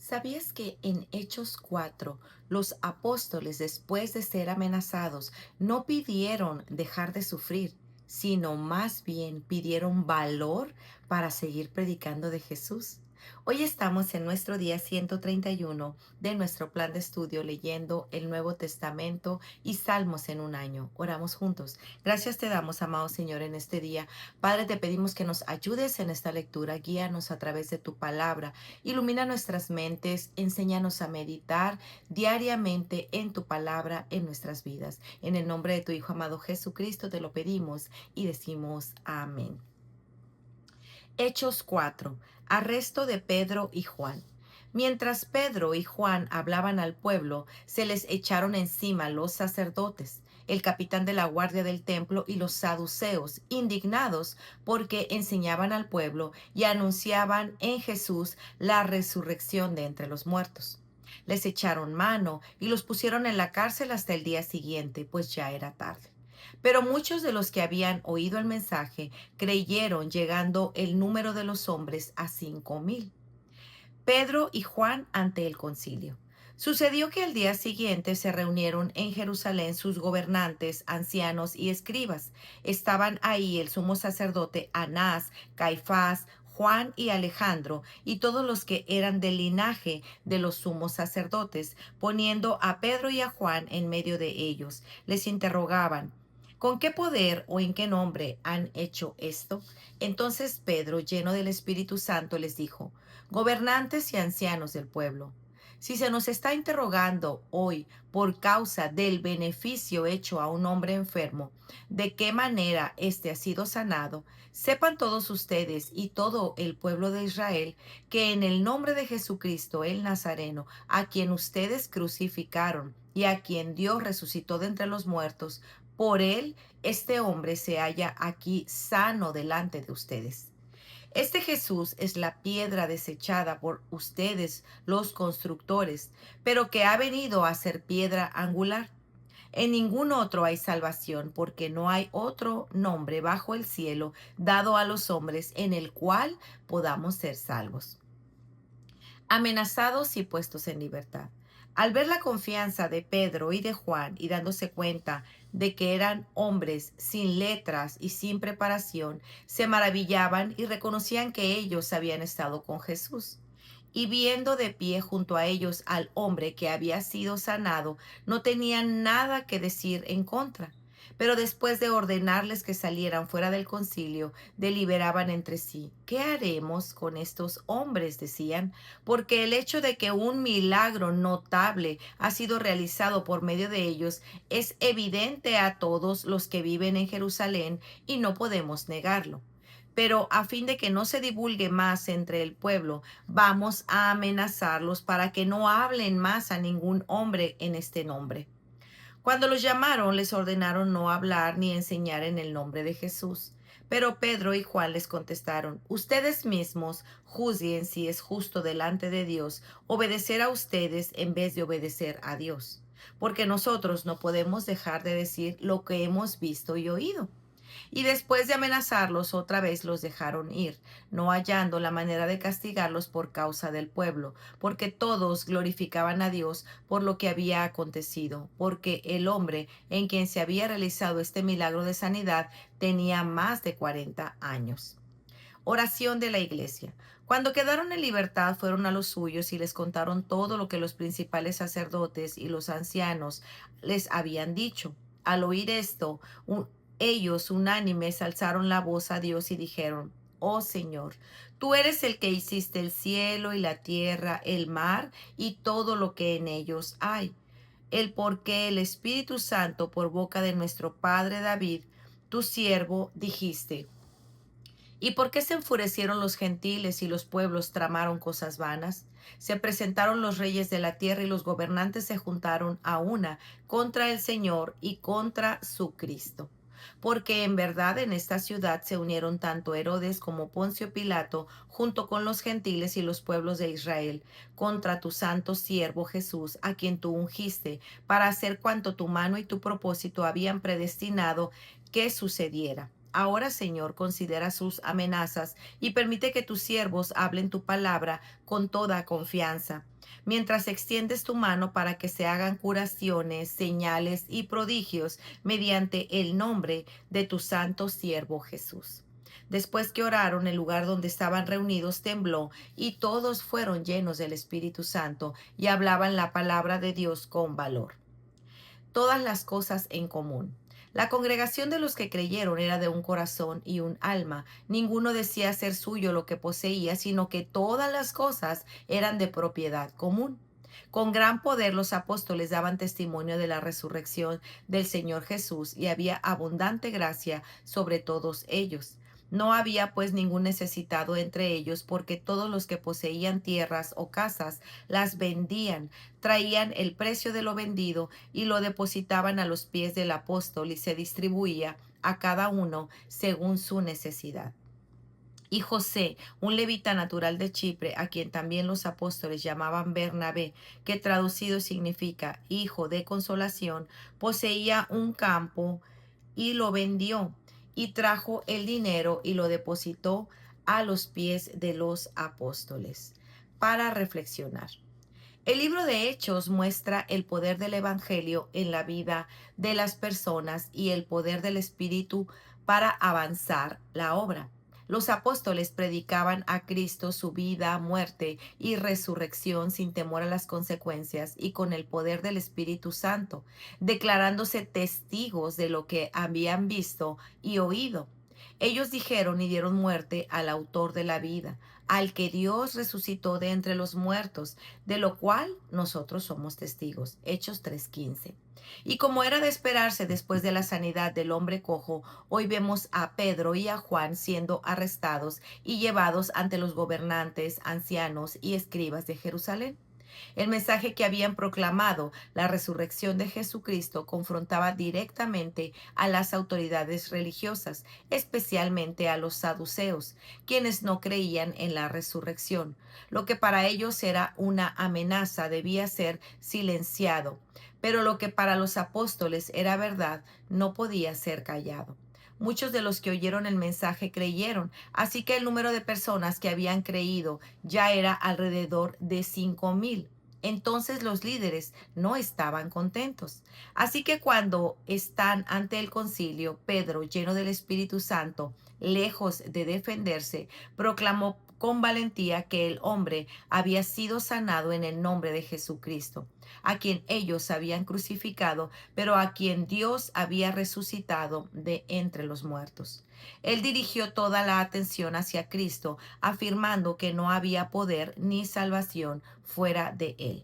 ¿Sabías que en Hechos 4 los apóstoles, después de ser amenazados, no pidieron dejar de sufrir, sino más bien pidieron valor para seguir predicando de Jesús? Hoy estamos en nuestro día 131 de nuestro plan de estudio leyendo el Nuevo Testamento y Salmos en un año. Oramos juntos. Gracias te damos, amado Señor, en este día. Padre, te pedimos que nos ayudes en esta lectura, guíanos a través de tu palabra. Ilumina nuestras mentes, enséñanos a meditar diariamente en tu palabra en nuestras vidas. En el nombre de tu Hijo amado Jesucristo te lo pedimos y decimos amén. Hechos 4. Arresto de Pedro y Juan. Mientras Pedro y Juan hablaban al pueblo, se les echaron encima los sacerdotes, el capitán de la guardia del templo y los saduceos, indignados porque enseñaban al pueblo y anunciaban en Jesús la resurrección de entre los muertos. Les echaron mano y los pusieron en la cárcel hasta el día siguiente, pues ya era tarde. Pero muchos de los que habían oído el mensaje creyeron, llegando el número de los hombres a 5,000. Pedro y Juan ante el concilio. Sucedió que al día siguiente se reunieron en Jerusalén sus gobernantes, ancianos y escribas. Estaban ahí el sumo sacerdote Anás, Caifás, Juan y Alejandro, y todos los que eran del linaje de los sumos sacerdotes, poniendo a Pedro y a Juan en medio de ellos. Les interrogaban: ¿con qué poder o en qué nombre han hecho esto? Entonces Pedro, lleno del Espíritu Santo, les dijo: gobernantes y ancianos del pueblo, si se nos está interrogando hoy por causa del beneficio hecho a un hombre enfermo, de qué manera éste ha sido sanado, sepan todos ustedes y todo el pueblo de Israel que en el nombre de Jesucristo el Nazareno, a quien ustedes crucificaron y a quien Dios resucitó de entre los muertos, por él este hombre se halla aquí sano delante de ustedes. Este Jesús es la piedra desechada por ustedes, los constructores, pero que ha venido a ser piedra angular. En ningún otro hay salvación, porque no hay otro nombre bajo el cielo dado a los hombres en el cual podamos ser salvos. Amenazados y puestos en libertad. Al ver la confianza de Pedro y de Juan y dándose cuenta de que eran hombres sin letras y sin preparación, se maravillaban y reconocían que ellos habían estado con Jesús. Y viendo de pie junto a ellos al hombre que había sido sanado, no tenían nada que decir en contra. Pero después de ordenarles que salieran fuera del concilio, deliberaban entre sí: ¿qué haremos con estos hombres?, decían, porque el hecho de que un milagro notable ha sido realizado por medio de ellos es evidente a todos los que viven en Jerusalén y no podemos negarlo. Pero a fin de que no se divulgue más entre el pueblo, vamos a amenazarlos para que no hablen más a ningún hombre en este nombre. Cuando los llamaron, les ordenaron no hablar ni enseñar en el nombre de Jesús. Pero Pedro y Juan les contestaron: ustedes mismos juzguen si es justo delante de Dios obedecer a ustedes en vez de obedecer a Dios, porque nosotros no podemos dejar de decir lo que hemos visto y oído. Y después de amenazarlos otra vez los dejaron ir, no hallando la manera de castigarlos por causa del pueblo, porque todos glorificaban a Dios por lo que había acontecido, porque el hombre en quien se había realizado este milagro de sanidad tenía más de 40 años. Oración de la iglesia. Cuando quedaron en libertad, fueron a los suyos y les contaron todo lo que los principales sacerdotes y los ancianos les habían dicho. Al oír esto, ellos unánimes alzaron la voz a Dios y dijeron: oh Señor, tú eres el que hiciste el cielo y la tierra, el mar y todo lo que en ellos hay. El por qué el Espíritu Santo, por boca de nuestro padre David, tu siervo, dijiste: ¿y por qué se enfurecieron los gentiles y los pueblos tramaron cosas vanas? Se presentaron los reyes de la tierra y los gobernantes se juntaron a una contra el Señor y contra su Cristo. Porque en verdad en esta ciudad se unieron tanto Herodes como Poncio Pilato, junto con los gentiles y los pueblos de Israel, contra tu santo siervo Jesús, a quien tú ungiste, para hacer cuanto tu mano y tu propósito habían predestinado que sucediera. Ahora, Señor, considera sus amenazas y permite que tus siervos hablen tu palabra con toda confianza. Mientras extiendes tu mano para que se hagan curaciones, señales y prodigios mediante el nombre de tu santo siervo Jesús. Después que oraron, el lugar donde estaban reunidos tembló y todos fueron llenos del Espíritu Santo y hablaban la palabra de Dios con valor. Todas las cosas en común. La congregación de los que creyeron era de un corazón y un alma. Ninguno decía ser suyo lo que poseía, sino que todas las cosas eran de propiedad común. Con gran poder los apóstoles daban testimonio de la resurrección del Señor Jesús y había abundante gracia sobre todos ellos. No había pues ningún necesitado entre ellos, porque todos los que poseían tierras o casas las vendían, traían el precio de lo vendido y lo depositaban a los pies del apóstol y se distribuía a cada uno según su necesidad. Y José, un levita natural de Chipre, a quien también los apóstoles llamaban Bernabé, que traducido significa hijo de consolación, poseía un campo y lo vendió y trajo el dinero y lo depositó a los pies de los apóstoles. Para reflexionar. El libro de Hechos muestra el poder del Evangelio en la vida de las personas y el poder del Espíritu para avanzar la obra. Los apóstoles predicaban a Cristo, su vida, muerte y resurrección sin temor a las consecuencias y con el poder del Espíritu Santo, declarándose testigos de lo que habían visto y oído. Ellos dijeron y dieron muerte al autor de la vida, al que Dios resucitó de entre los muertos, de lo cual nosotros somos testigos. Hechos 3:15. Y como era de esperarse después de la sanidad del hombre cojo, hoy vemos a Pedro y a Juan siendo arrestados y llevados ante los gobernantes, ancianos y escribas de Jerusalén. El mensaje que habían proclamado, la resurrección de Jesucristo, confrontaba directamente a las autoridades religiosas, especialmente a los saduceos, quienes no creían en la resurrección. Lo que para ellos era una amenaza debía ser silenciado, pero lo que para los apóstoles era verdad no podía ser callado. Muchos de los que oyeron el mensaje creyeron, así que el número de personas que habían creído ya era alrededor de 5,000. Entonces los líderes no estaban contentos. Así que cuando están ante el concilio, Pedro, lleno del Espíritu Santo, lejos de defenderse, proclamó con valentía que el hombre había sido sanado en el nombre de Jesucristo, a quien ellos habían crucificado, pero a quien Dios había resucitado de entre los muertos. Él dirigió toda la atención hacia Cristo, afirmando que no había poder ni salvación fuera de él.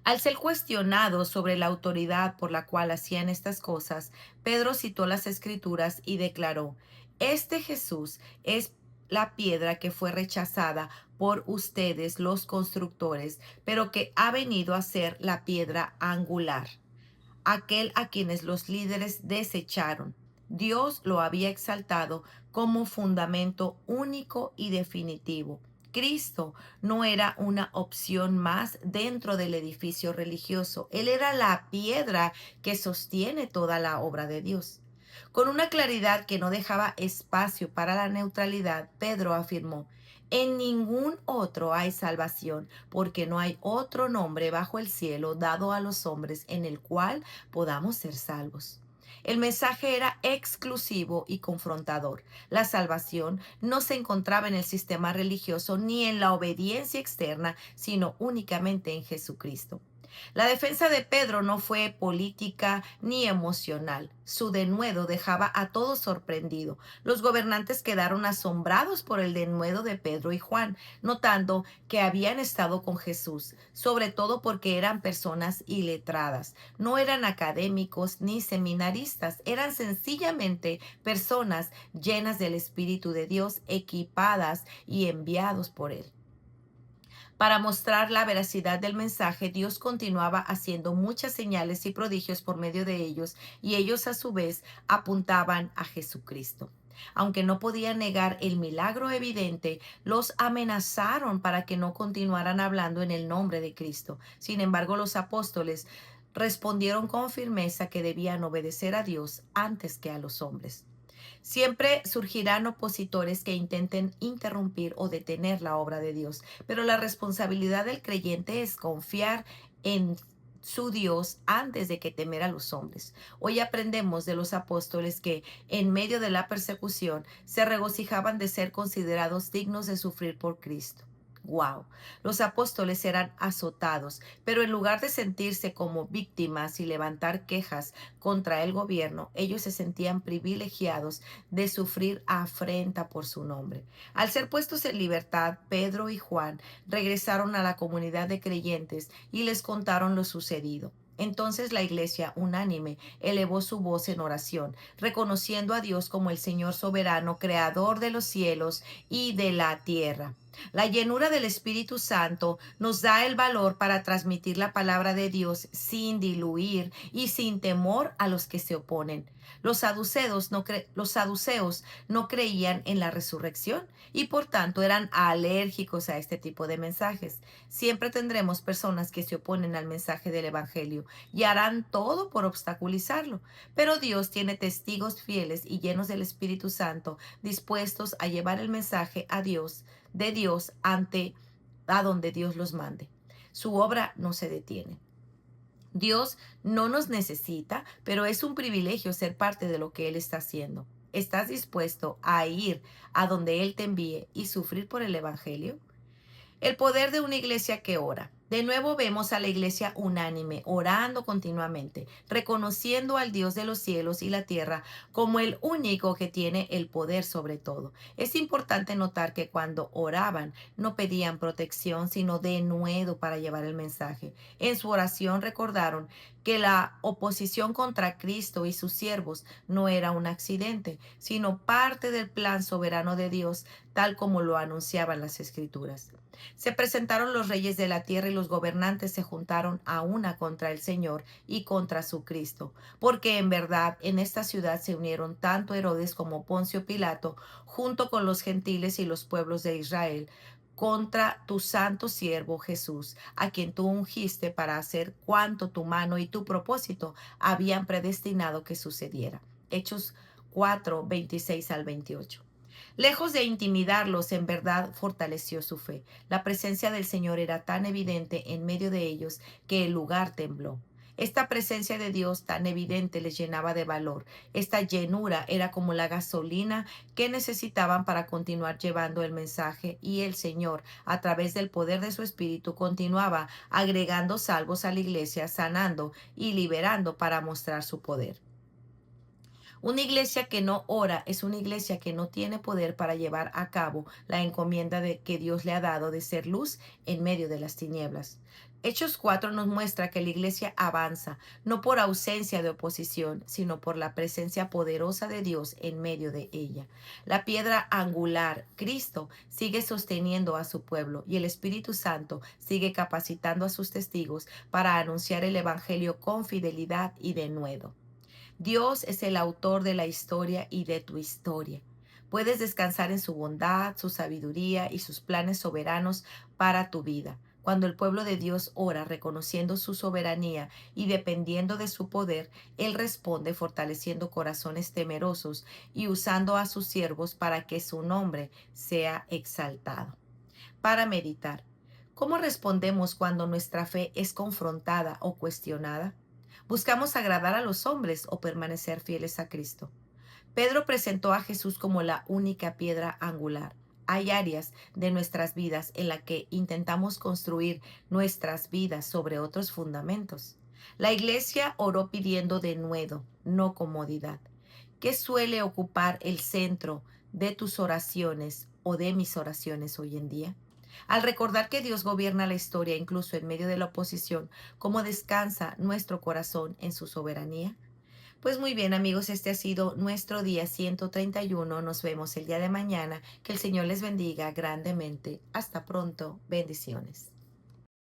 Al ser cuestionado sobre la autoridad por la cual hacían estas cosas, Pedro citó las Escrituras y declaró: Este Jesús es la piedra que fue rechazada por ustedes los constructores, pero que ha venido a ser la piedra angular, aquel a quienes los líderes desecharon. Dios lo había exaltado como fundamento único y definitivo. Cristo no era una opción más dentro del edificio religioso. Él era la piedra que sostiene toda la obra de Dios. Con una claridad que no dejaba espacio para la neutralidad, Pedro afirmó: En ningún otro hay salvación, porque no hay otro nombre bajo el cielo dado a los hombres en el cual podamos ser salvos. El mensaje era exclusivo y confrontador. La salvación no se encontraba en el sistema religioso ni en la obediencia externa, sino únicamente en Jesucristo. La defensa de Pedro no fue política ni emocional. Su denuedo dejaba a todos sorprendidos. Los gobernantes quedaron asombrados por el denuedo de Pedro y Juan, notando que habían estado con Jesús, sobre todo porque eran personas iletradas. No eran académicos ni seminaristas, eran sencillamente personas llenas del Espíritu de Dios, equipadas y enviados por él. Para mostrar la veracidad del mensaje, Dios continuaba haciendo muchas señales y prodigios por medio de ellos, y ellos a su vez apuntaban a Jesucristo. Aunque no podían negar el milagro evidente, los amenazaron para que no continuaran hablando en el nombre de Cristo. Sin embargo, los apóstoles respondieron con firmeza que debían obedecer a Dios antes que a los hombres. Siempre surgirán opositores que intenten interrumpir o detener la obra de Dios, pero la responsabilidad del creyente es confiar en su Dios antes de que temer a los hombres. Hoy aprendemos de los apóstoles que en medio de la persecución se regocijaban de ser considerados dignos de sufrir por Cristo. Wow, los apóstoles eran azotados, pero en lugar de sentirse como víctimas y levantar quejas contra el gobierno, ellos se sentían privilegiados de sufrir afrenta por su nombre. Al ser puestos en libertad, Pedro y Juan regresaron a la comunidad de creyentes y les contaron lo sucedido. Entonces la iglesia, unánime, elevó su voz en oración, reconociendo a Dios como el Señor soberano, creador de los cielos y de la tierra. La llenura del Espíritu Santo nos da el valor para transmitir la palabra de Dios sin diluir y sin temor a los que se oponen. Los saduceos no creían en la resurrección y por tanto eran alérgicos a este tipo de mensajes. Siempre tendremos personas que se oponen al mensaje del Evangelio y harán todo por obstaculizarlo. Pero Dios tiene testigos fieles y llenos del Espíritu Santo, dispuestos a llevar el mensaje de Dios ante a donde Dios los mande. Su obra no se detiene. Dios no nos necesita, pero es un privilegio ser parte de lo que Él está haciendo. ¿Estás dispuesto a ir a donde Él te envíe y sufrir por el Evangelio? El poder de una iglesia que ora. De nuevo vemos a la iglesia unánime, orando continuamente, reconociendo al Dios de los cielos y la tierra como el único que tiene el poder sobre todo. Es importante notar que cuando oraban no pedían protección, sino denuedo para llevar el mensaje. En su oración recordaron que la oposición contra Cristo y sus siervos no era un accidente, sino parte del plan soberano de Dios, tal como lo anunciaban las Escrituras. Se presentaron los reyes de la tierra y los gobernantes se juntaron a una contra el Señor y contra su Cristo, porque en verdad en esta ciudad se unieron tanto Herodes como Poncio Pilato, junto con los gentiles y los pueblos de Israel, contra tu santo siervo Jesús, a quien tú ungiste para hacer cuanto tu mano y tu propósito habían predestinado que sucediera. Hechos 4, 26 al 28. Lejos de intimidarlos, en verdad fortaleció su fe. La presencia del Señor era tan evidente en medio de ellos que el lugar tembló. Esta presencia de Dios tan evidente les llenaba de valor. Esta llenura era como la gasolina que necesitaban para continuar llevando el mensaje y el Señor, a través del poder de su Espíritu, continuaba agregando salvos a la iglesia, sanando y liberando para mostrar su poder. Una iglesia que no ora es una iglesia que no tiene poder para llevar a cabo la encomienda que Dios le ha dado de ser luz en medio de las tinieblas. Hechos 4 nos muestra que la iglesia avanza, no por ausencia de oposición, sino por la presencia poderosa de Dios en medio de ella. La piedra angular, Cristo, sigue sosteniendo a su pueblo y el Espíritu Santo sigue capacitando a sus testigos para anunciar el Evangelio con fidelidad y denuedo. Dios es el autor de la historia y de tu historia. Puedes descansar en su bondad, su sabiduría y sus planes soberanos para tu vida. Cuando el pueblo de Dios ora reconociendo su soberanía y dependiendo de su poder, Él responde fortaleciendo corazones temerosos y usando a sus siervos para que su nombre sea exaltado. Para meditar, ¿cómo respondemos cuando nuestra fe es confrontada o cuestionada? ¿Buscamos agradar a los hombres o permanecer fieles a Cristo? Pedro presentó a Jesús como la única piedra angular. Hay áreas de nuestras vidas en las que intentamos construir nuestras vidas sobre otros fundamentos. La iglesia oró pidiendo denuedo, no comodidad. ¿Qué suele ocupar el centro de tus oraciones o de mis oraciones hoy en día? Al recordar que Dios gobierna la historia incluso en medio de la oposición, ¿cómo descansa nuestro corazón en su soberanía? Pues muy bien amigos, este ha sido nuestro día 131. Nos vemos el día de mañana. Que el Señor les bendiga grandemente. Hasta pronto. Bendiciones.